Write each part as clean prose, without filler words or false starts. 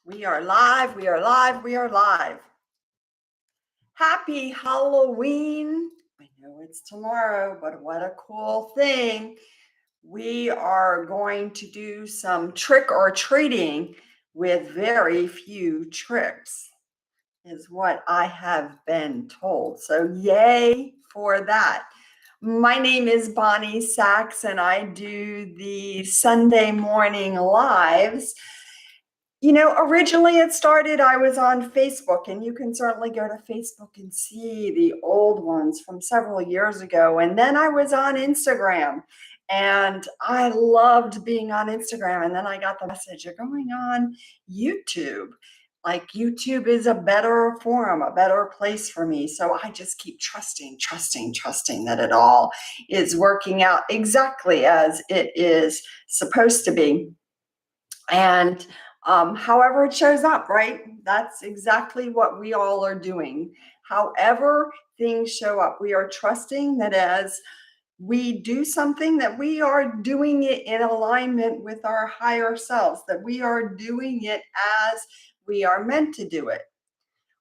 We are live, we are live, we are live. Happy Halloween. I know it's tomorrow, but what a cool thing. We are going to do some trick or treating with very few tricks, is what I have been told. So, yay for that. My name is Bonnie Sachs, and I do the Sunday morning lives. Originally it started, I was on Facebook, and you can certainly go to Facebook and see the old ones from several years ago. And then I was on Instagram, and I loved being on Instagram. And then I got the message, you're going on YouTube. Like YouTube is a better forum, a better place for me. So I just keep trusting that it all is working out exactly as it is supposed to be. And however it shows up, right? That's exactly what we all are doing. However things show up, we are trusting that as we do something, that we are doing it in alignment with our higher selves, that we are doing it as we are meant to do it.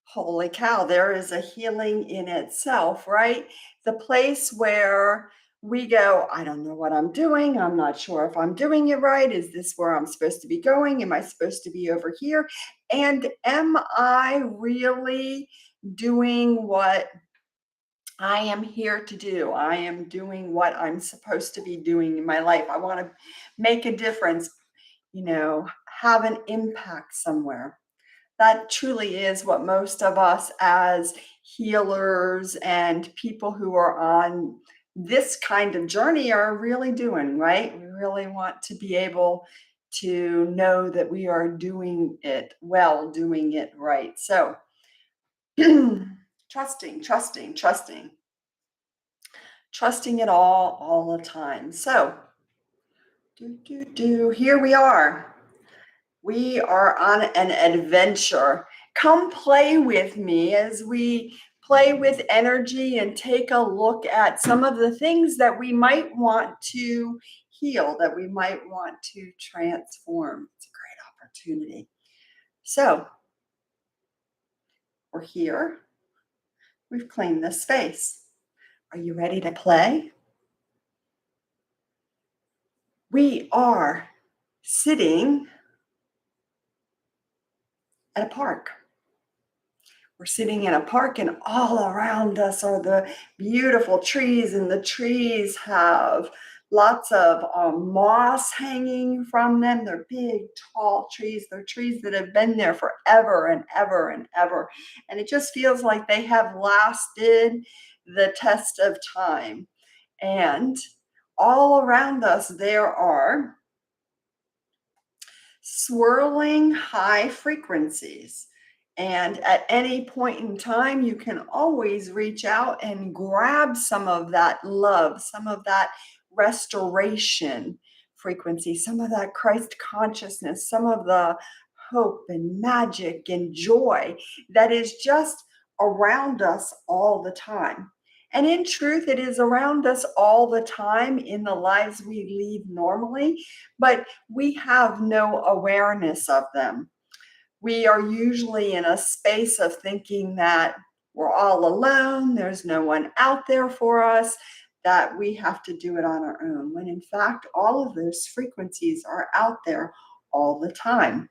Holy cow, there is a healing in itself, right? The place where we go, I don't know what I'm doing. I'm not sure if I'm doing it right. Is this where I'm supposed to be going? Am I supposed to be over here? And am I really doing what I am here to do? I am doing what I'm supposed to be doing in my life. I want to make a difference, have an impact somewhere. That truly is what most of us as healers and people who are on this kind of journey are really doing, right? We really want to be able to know that we are doing it well, doing it right. So, trusting it all the time. So, here we are. We are on an adventure. Come play with me as we play with energy and take a look at some of the things that we might want to heal, that we might want to transform. It's a great opportunity. So, we're here. We've claimed this space. Are you ready to play? We are sitting at a park. We're sitting in a park, and all around us are the beautiful trees, and the trees have lots of moss hanging from them. They're big, tall trees. They're trees that have been there forever and ever and ever. And it just feels like they have lasted the test of time. And all around us, there are swirling high frequencies. And at any point in time, you can always reach out and grab some of that love, some of that restoration frequency, some of that Christ consciousness, some of the hope and magic and joy that is just around us all the time. And in truth, it is around us all the time in the lives we lead normally, but we have no awareness of them. We are usually in a space of thinking that we're all alone, there's no one out there for us, that we have to do it on our own, when in fact, all of those frequencies are out there all the time.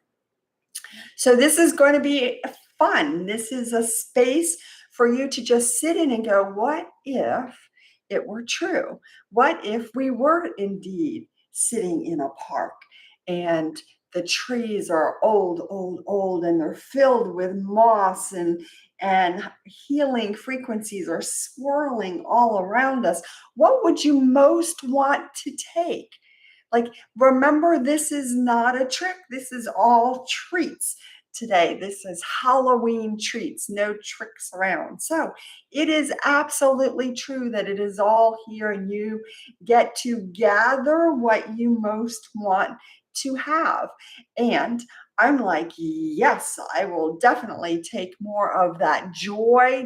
So, this is going to be fun. This is a space for you to just sit in and go, what if it were true? What if we were indeed sitting in a park and the trees are old, and they're filled with moss, and healing frequencies are swirling all around us? What would you most want to take? Like, remember, this is not a trick. This is all treats today. This is Halloween treats, no tricks around. So it is absolutely true that it is all here, and you get to gather what you most want to have. And I'm like, yes, I will definitely take more of that joy,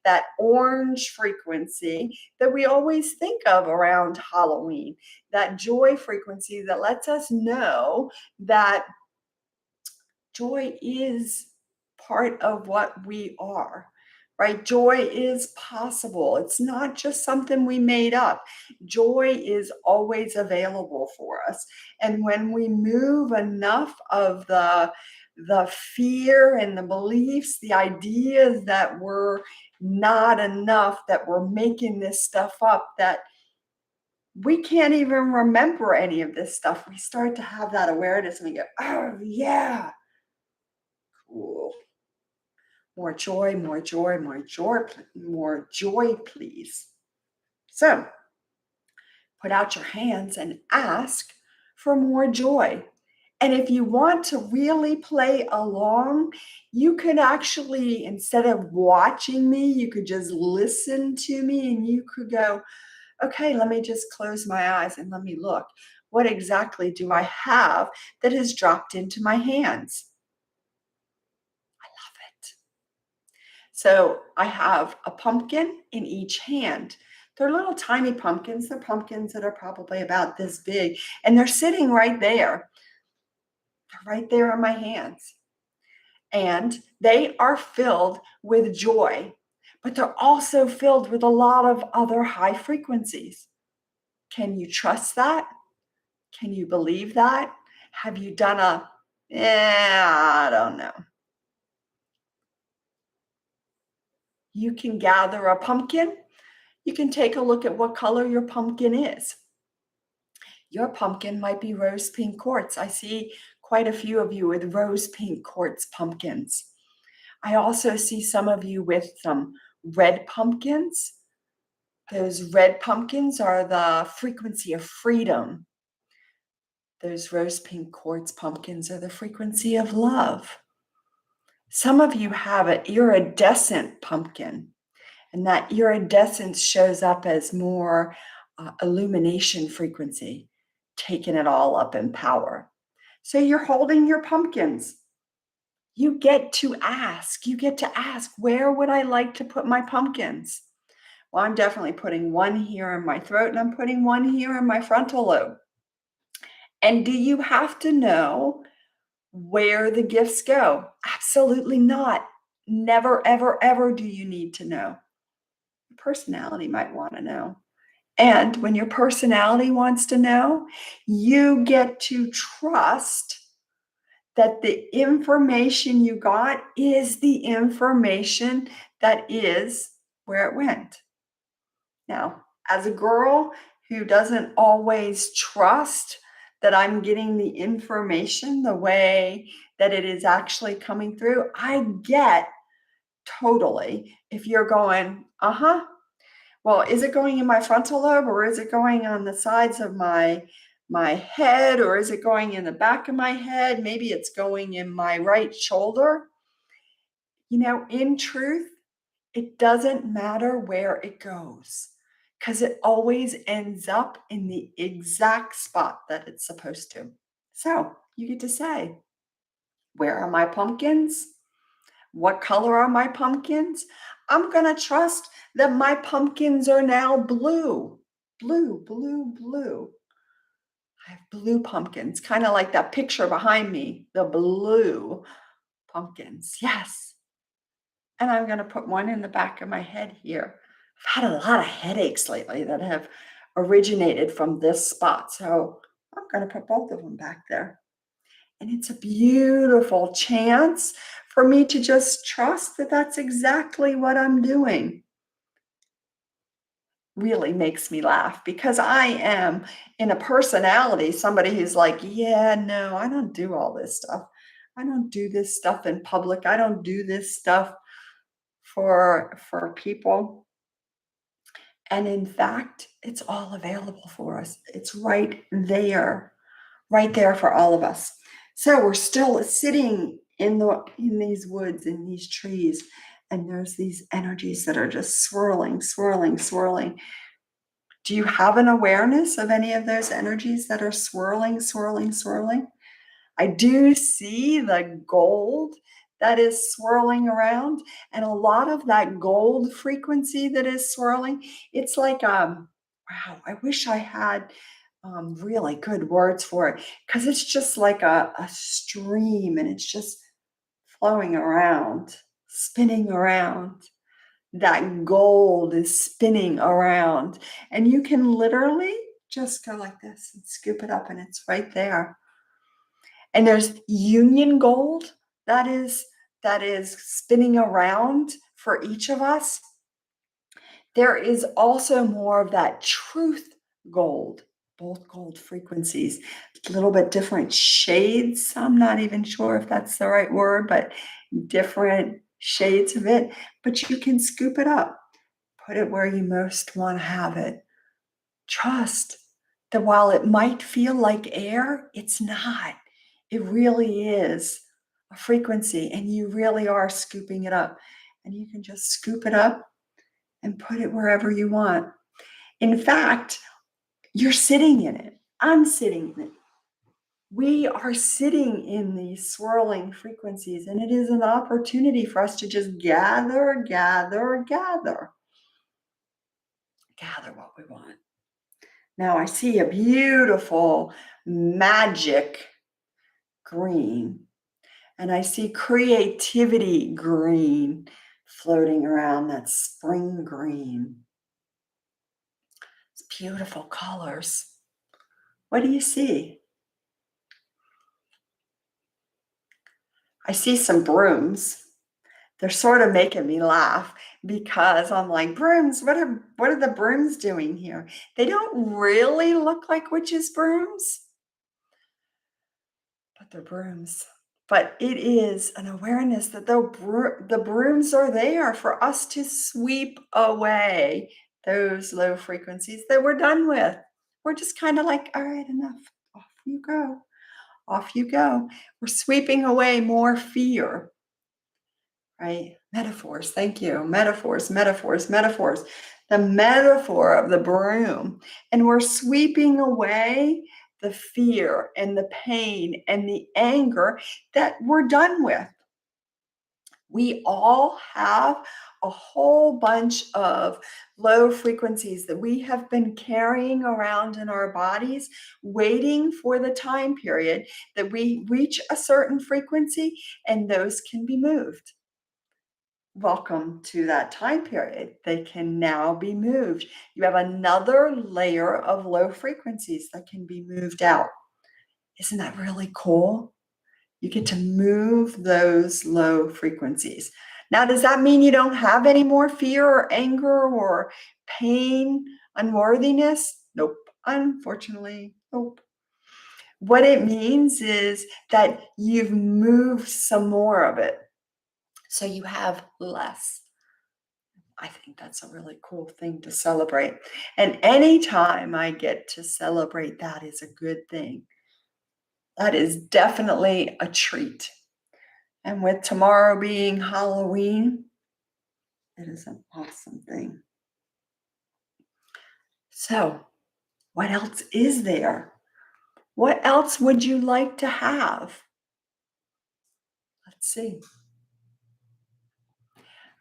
that orange frequency that we always think of around Halloween, that joy frequency that lets us know that Joy is part of what we are, right? Joy is possible. It's not just something we made up. Joy is always available for us. And when we move enough of the fear and the beliefs, the ideas that we're not enough, that we're making this stuff up, that we can't even remember any of this stuff. We start to have that awareness and we go, oh, yeah, cool. More joy, more joy, more joy, more joy, please. So put out your hands and ask for more joy. And if you want to really play along, you could actually, instead of watching me, you could just listen to me and you could go, okay, let me just close my eyes and let me look. What exactly do I have that has dropped into my hands? Love it. So I have a pumpkin in each hand. They're little tiny pumpkins. They're pumpkins that are probably about this big, and they're sitting right there. They're right there in my hands. And they are filled with joy, but they're also filled with a lot of other high frequencies. Can you trust that? Can you believe that? Have you done I don't know. You can gather a pumpkin. You can take a look at what color your pumpkin is. Your pumpkin might be rose pink quartz. I see quite a few of you with rose pink quartz pumpkins. I also see some of you with some red pumpkins. Those red pumpkins are the frequency of freedom. Those rose pink quartz pumpkins are the frequency of love. Some of you have an iridescent pumpkin, and that iridescence shows up as more illumination frequency, taking it all up in power. So you're holding your pumpkins. You get to ask. You get to ask, where would I like to put my pumpkins? Well, I'm definitely putting one here in my throat and I'm putting one here in my frontal lobe. And do you have to know where the gifts go? Absolutely not. Never, ever, ever do you need to know. Your personality might want to know. And when your personality wants to know, you get to trust that the information you got is the information that is where it went. Now, as a girl who doesn't always trust that I'm getting the information the way that it is actually coming through, I get totally if you're going, well, is it going in my frontal lobe or is it going on the sides of my head or is it going in the back of my head? Maybe it's going in my right shoulder. In truth, it doesn't matter where it goes because it always ends up in the exact spot that it's supposed to. So you get to say, where are my pumpkins? What color are my pumpkins? I'm going to trust that my pumpkins are now blue. Blue, blue, blue. I have blue pumpkins, kind of like that picture behind me, the blue pumpkins. Yes. And I'm going to put one in the back of my head here. I've had a lot of headaches lately that have originated from this spot. So I'm going to put both of them back there. And it's a beautiful chance for me to just trust that that's exactly what I'm doing. Really makes me laugh because I am in a personality, somebody who's like, yeah, no, I don't do all this stuff. I don't do this stuff in public. I don't do this stuff for people. And in fact, it's all available for us. It's right there for all of us. So we're still sitting in these woods, in these trees, and there's these energies that are just swirling, swirling, swirling. Do you have an awareness of any of those energies that are swirling, swirling, swirling? I do see the gold that is swirling around, and a lot of that gold frequency that is swirling, it's like wow, I wish I had really good words for it because it's just like a stream and it's just flowing around, spinning around. That gold is spinning around, and you can literally just go like this and scoop it up, and it's right there. And there's union gold that is spinning around for each of us. There is also more of that truth gold, both gold frequencies, a little bit different shades. I'm not even sure if that's the right word, but different shades of it. But you can scoop it up, put it where you most want to have it. Trust that while it might feel like air, it's not. It really is a frequency, and you really are scooping it up. And you can just scoop it up and put it wherever you want. In fact, you're sitting in it. I'm sitting in it. We are sitting in these swirling frequencies, and it is an opportunity for us to just gather what we want. Now I see a beautiful magic green, and I see creativity green floating around, that spring green. It's beautiful colors. What do you see? I see some brooms. They're sort of making me laugh because I'm like, brooms, what are the brooms doing here? They don't really look like witches' brooms, but they're brooms. But it is an awareness that the brooms are there for us to sweep away those low frequencies that we're done with. We're just kind of like, all right, enough. Off you go. Off you go. We're sweeping away more fear, right? Metaphors. Thank you. Metaphors, metaphors, metaphors. The metaphor of the broom. And we're sweeping away the fear and the pain and the anger that we're done with. We all have a whole bunch of low frequencies that we have been carrying around in our bodies, waiting for the time period that we reach a certain frequency, and those can be moved. Welcome to that time period. They can now be moved. You have another layer of low frequencies that can be moved out. Isn't that really cool? You get to move those low frequencies. Now, does that mean you don't have any more fear or anger or pain, unworthiness? Nope. Unfortunately, nope. What it means is that you've moved some more of it. So you have less. I think that's a really cool thing to celebrate. And anytime I get to celebrate, that is a good thing. That is definitely a treat. And with tomorrow being Halloween, it is an awesome thing. So, what else is there? What else would you like to have? Let's see.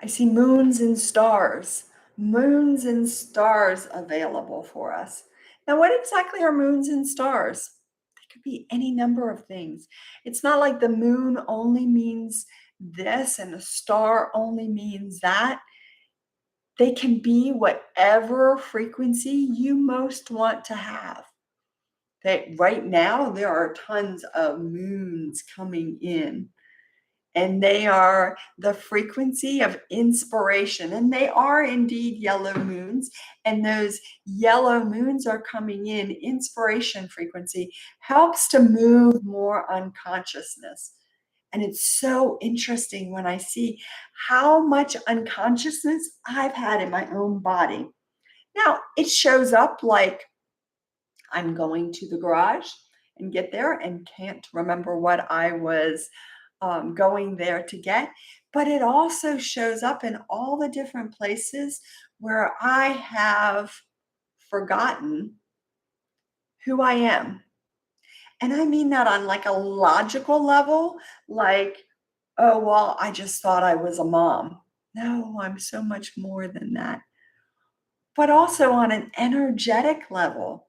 I see moons and stars. Moons and stars available for us. Now, what exactly are moons and stars? They could be any number of things. It's not like the moon only means this and the star only means that. They can be whatever frequency you most want to have. Right now, there are tons of moons coming in, and they are the frequency of inspiration. And they are indeed yellow moons. And those yellow moons are coming in. Inspiration frequency helps to move more unconsciousness. And it's so interesting when I see how much unconsciousness I've had in my own body. Now, it shows up like I'm going to the garage and get there and can't remember what I was going there to get. But it also shows up in all the different places where I have forgotten who I am. And I mean that on like a logical level, like, oh, well, I just thought I was a mom. No, I'm so much more than that. But also on an energetic level,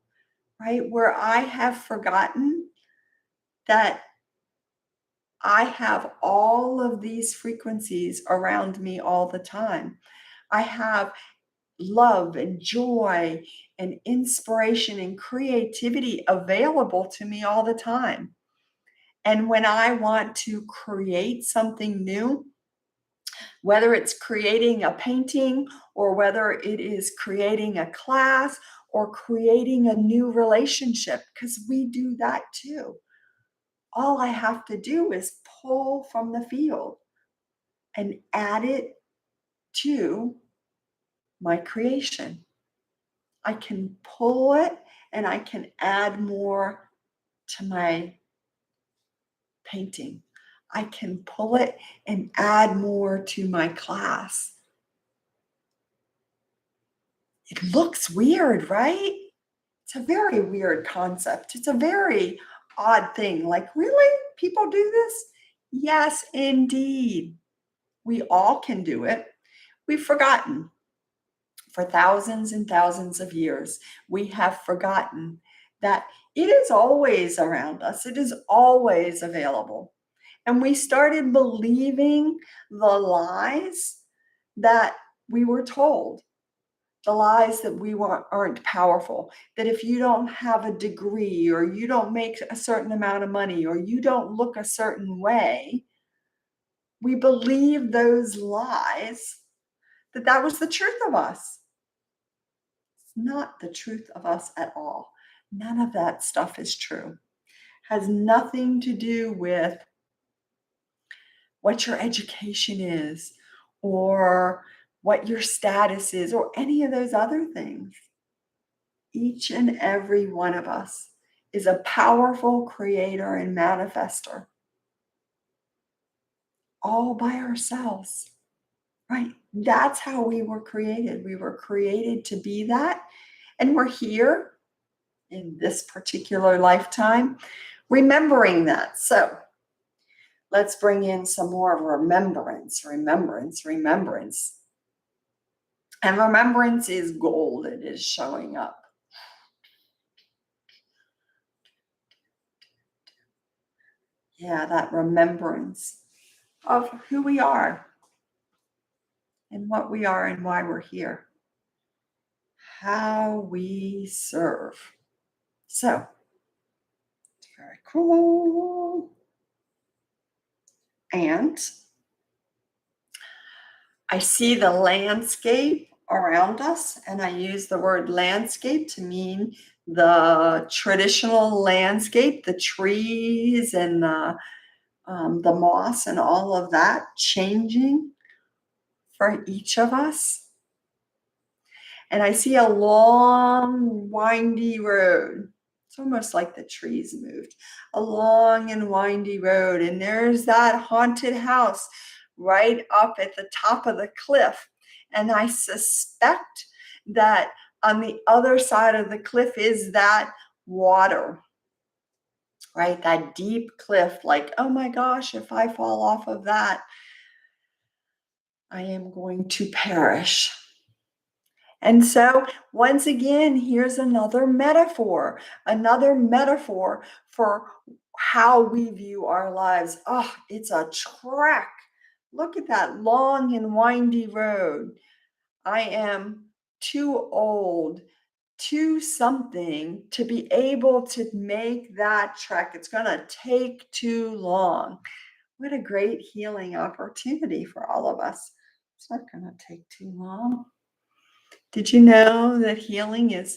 right? Where I have forgotten that I have all of these frequencies around me all the time. I have love and joy and inspiration and creativity available to me all the time. And when I want to create something new, whether it's creating a painting or whether it is creating a class or creating a new relationship, because we do that too. All I have to do is pull from the field and add it to my creation. I can pull it and I can add more to my painting. I can pull it and add more to my class. It looks weird, right? It's a very weird concept. It's a very odd thing. Like, really? People do this? Yes, indeed. We all can do it. We've forgotten. For thousands and thousands of years, we have forgotten that it is always around us, it is always available. And we started believing the lies that we were told, the lies that we aren't powerful, that if you don't have a degree or you don't make a certain amount of money or you don't look a certain way, we believe those lies, that was the truth of us. Not the truth of us at all. None of that stuff is true. Has nothing to do with what your education is or what your status is or any of those other things. Each and every one of us is a powerful creator and manifester all by ourselves, right? That's how we were created. We were created to be that. And we're here in this particular lifetime, remembering that. So let's bring in some more remembrance, remembrance, remembrance. And remembrance is gold. It is showing up. Yeah, that remembrance of who we are and what we are and why we're here. How we serve. So, very cool. And I see the landscape around us, and I use the word landscape to mean the traditional landscape, the trees and the moss and all of that changing for each of us. And I see a long, windy road. It's almost like the trees moved. A long and windy road. And there's that haunted house right up at the top of the cliff. And I suspect that on the other side of the cliff is that water, right? That deep cliff, like, oh my gosh, if I fall off of that, I am going to perish. And so, once again, here's another metaphor for how we view our lives. Oh, it's a trek. Look at that long and windy road. I am too old, too something to be able to make that trek. It's going to take too long. What a great healing opportunity for all of us. It's not going to take too long. Did you know that healing is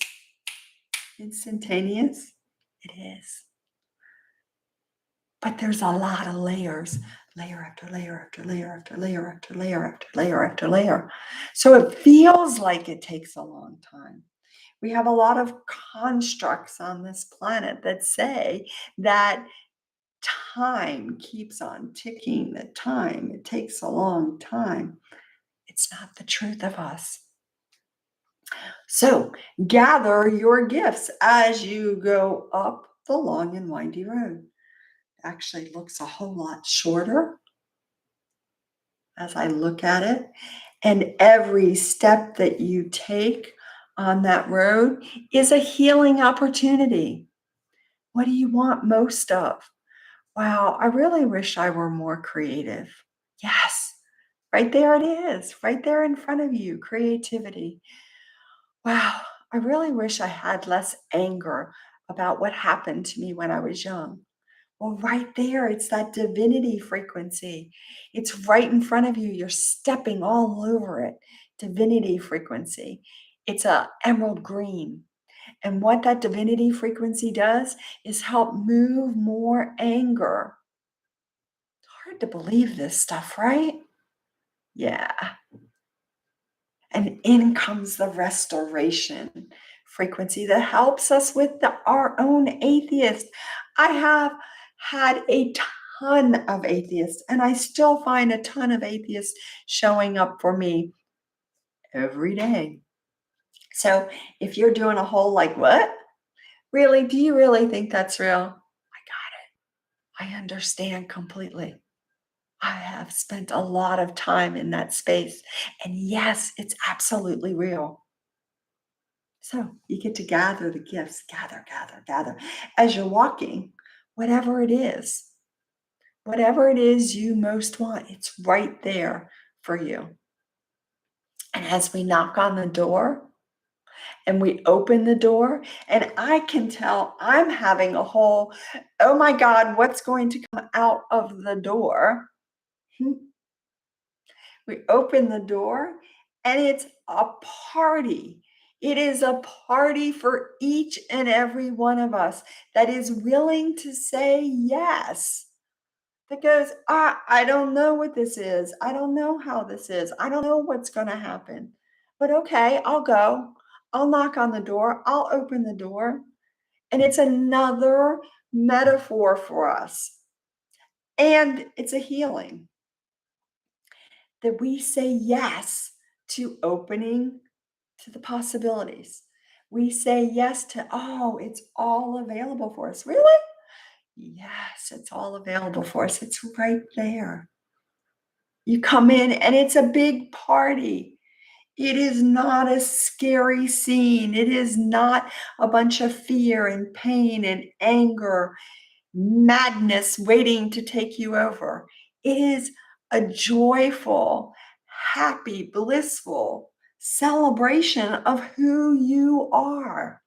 instantaneous? It is. But there's a lot of layers, layer after layer after layer after layer after layer after layer after layer. So it feels like it takes a long time. We have a lot of constructs on this planet that say that time keeps on ticking, that time, it takes a long time. It's not the truth of us. So gather your gifts as you go up the long and windy road. Actually looks a whole lot shorter as I look at it. And every step that you take on that road is a healing opportunity. What do you want most of? Wow, I really wish I were more creative. Yes, right there it is, right there in front of you, creativity. Wow, I really wish I had less anger about what happened to me when I was young. Well, right there, it's that divinity frequency. It's right in front of you. You're stepping all over it. Divinity frequency. It's a emerald green. And what that divinity frequency does is help move more anger. It's hard to believe this stuff, right? Yeah. And in comes the restoration frequency that helps us with our own atheist. I have had a ton of atheists, and I still find a ton of atheists showing up for me every day. So if you're doing a whole like, what? Really? Do you really think that's real? I understand completely. I have spent a lot of time in that space. And yes, it's absolutely real. So you get to gather the gifts, gather, gather, gather. As you're walking, whatever whatever it is you most want, it's right there for you. And as we knock on the door and we open the door, and I can tell I'm having a whole, oh my God, what's going to come out of the door? Hmm. We open the door and it's a party. It is a party for each and every one of us that is willing to say yes. That goes, I don't know what this is. I don't know how this is. I don't know what's going to happen. But okay, I'll go. I'll knock on the door. I'll open the door. And it's another metaphor for us. And it's a healing that we say yes to opening to the possibilities. We say yes to, oh, it's all available for us. Really? Yes, it's all available for us. It's right there. You come in and it's a big party. It is not a scary scene. It is not a bunch of fear and pain and anger, madness waiting to take you over. It is a joyful, happy, blissful celebration of who you are.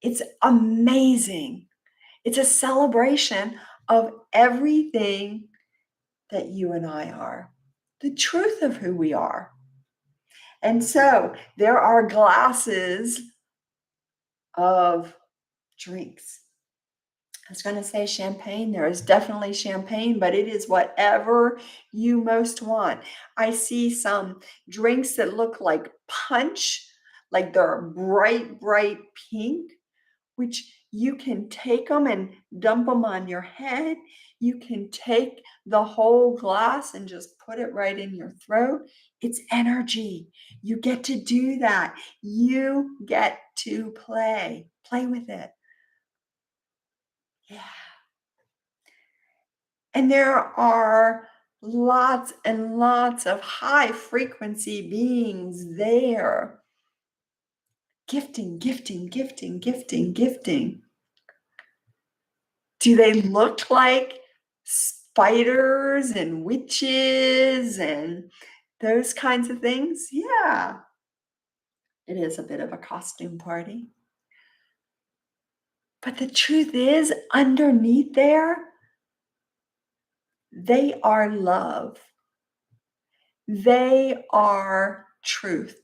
It's amazing. It's a celebration of everything that you and I are, the truth of who we are. And so there are glasses of drinks. I was going to say champagne. There is definitely champagne, but it is whatever you most want. I see some drinks that look like punch, like they're bright, bright pink, which you can take them and dump them on your head. You can take the whole glass and just put it right in your throat. It's energy. You get to do that. You get to play with it. Yeah. And there are lots and lots of high frequency beings there. Gifting, gifting, gifting, gifting, gifting. Do they look like spiders and witches and those kinds of things? Yeah, it is a bit of a costume party. But the truth is, underneath there, they are love. They are truth.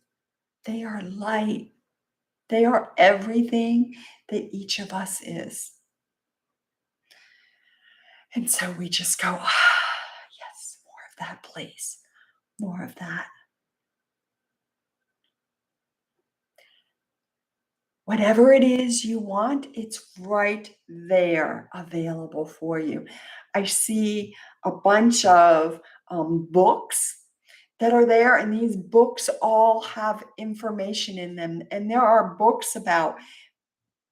They are light. They are everything that each of us is. And so we just go, yes, more of that, please. More of that. Whatever it is you want, it's right there available for you. I see a bunch of books that are there, and these books all have information in them. And there are books about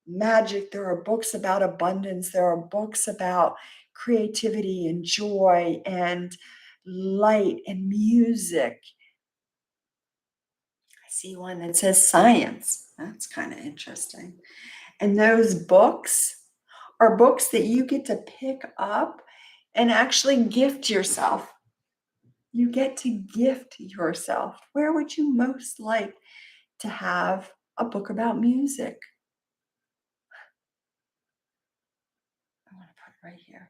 magic, there are books about abundance, there are books about creativity and joy and light and music. I see one that says science. That's kind of interesting. And those books are books that you get to pick up and actually gift yourself. You get to gift yourself. Where would you most like to have a book about music? I want to put it right here.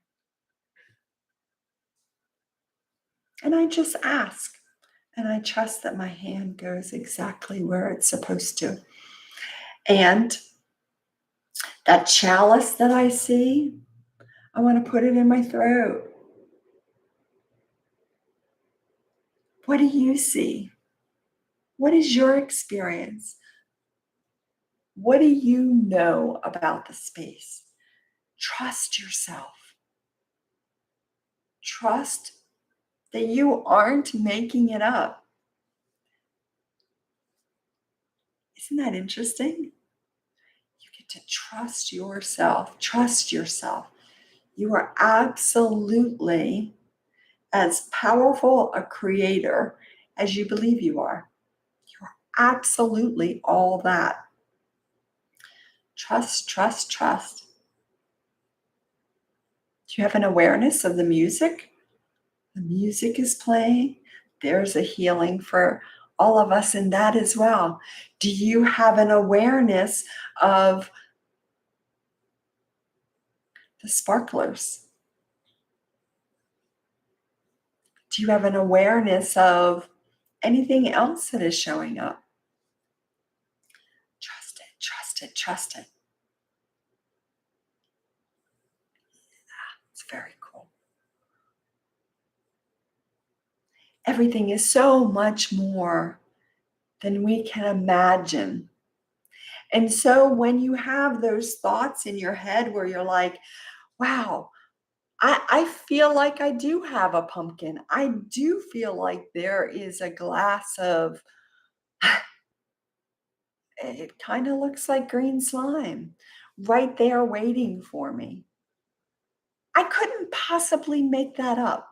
And I just ask, and I trust that my hand goes exactly where it's supposed to. And that chalice that I see, I want to put it in my throat. What do you see? What is your experience? What do you know about the space? Trust yourself. Trust that you aren't making it up. Isn't that interesting? You get to trust yourself. Trust yourself. You are absolutely as powerful a creator as you believe you are. You are absolutely all that. Trust, trust, trust. Do you have an awareness of the music? The music is playing. There's a healing for all of us in that as well. Do you have an awareness of the sparklers? Do you have an awareness of anything else that is showing up? Trust it, trust it, trust it. It's very cool. Everything is so much more than we can imagine. And so when you have those thoughts in your head where you're like, wow, I feel like I do have a pumpkin. I do feel like there is a glass of, it kind of looks like green slime right there waiting for me. I couldn't possibly make that up.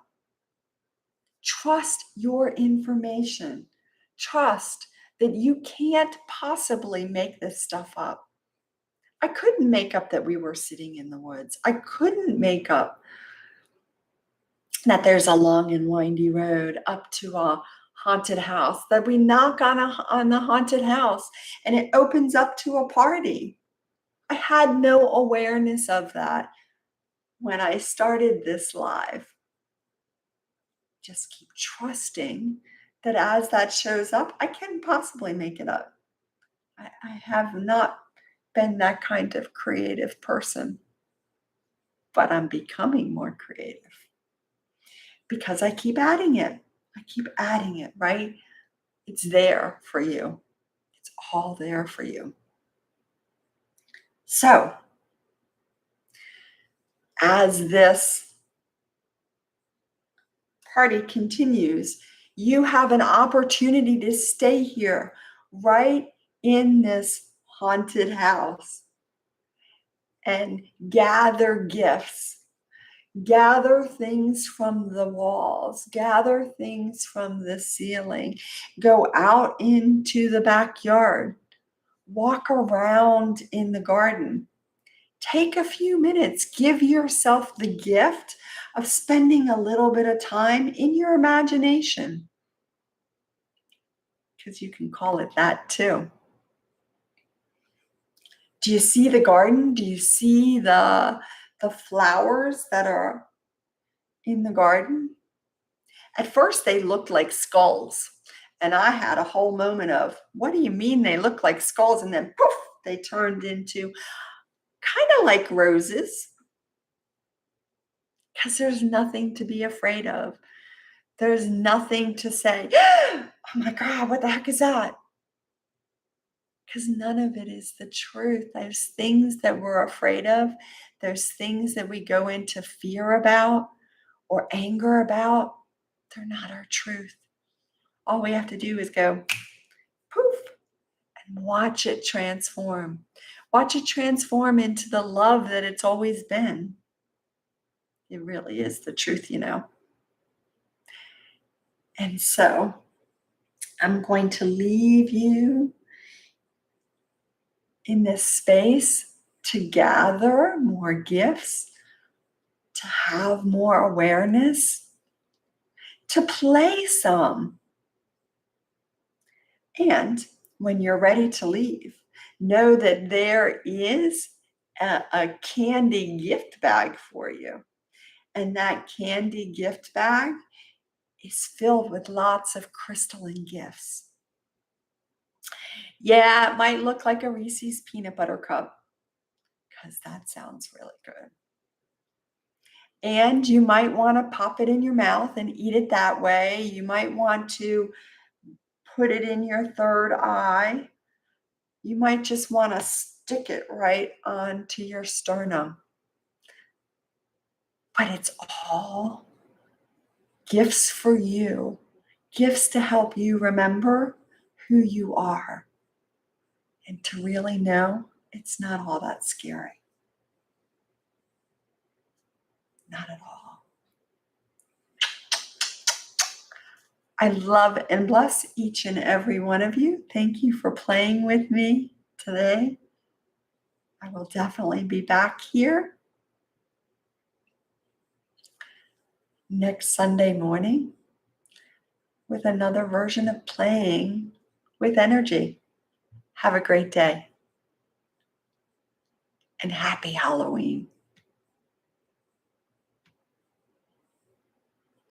Trust your information. Trust that you can't possibly make this stuff up. I couldn't make up that we were sitting in the woods. I couldn't make up that there's a long and windy road up to a haunted house, that we knock on the haunted house and it opens up to a party. I had no awareness of that when I started this live. Just keep trusting that as that shows up, I can't possibly make it up. I have not been that kind of creative person, but I'm becoming more creative because I keep adding it. I keep adding it, right? It's there for you. It's all there for you. So, as this party continues, you have an opportunity to stay here right in this haunted house and gather gifts. Gather things from the walls, gather things from the ceiling, go out into the backyard, walk around in the garden. Take a few minutes, give yourself the gift of spending a little bit of time in your imagination, because you can call it that too. Do you see the garden? Do you see the flowers that are in the garden? At first, they looked like skulls. And I had a whole moment of, what do you mean they look like skulls? And then poof, they turned into kind of like roses, because there's nothing to be afraid of. There's nothing to say, oh my God, what the heck is that? Because none of it is the truth. There's things that we're afraid of. There's things that we go into fear about or anger about. They're not our truth. All we have to do is go poof and watch it transform. Watch it transform into the love that it's always been. It really is the truth, you know. And so I'm going to leave you in this space to gather more gifts, to have more awareness, to play some. And when you're ready to leave, know that there is a candy gift bag for you. And that candy gift bag is filled with lots of crystalline gifts. Yeah, it might look like a Reese's peanut butter cup because that sounds really good. And you might want to pop it in your mouth and eat it that way. You might want to put it in your third eye. You might just want to stick it right onto your sternum. But it's all gifts for you, gifts to help you remember who you are and to really know it's not all that scary. Not at all. I love and bless each and every one of you. Thank you for playing with me today. I will definitely be back here next Sunday morning with another version of playing with energy. Have a great day and happy Halloween.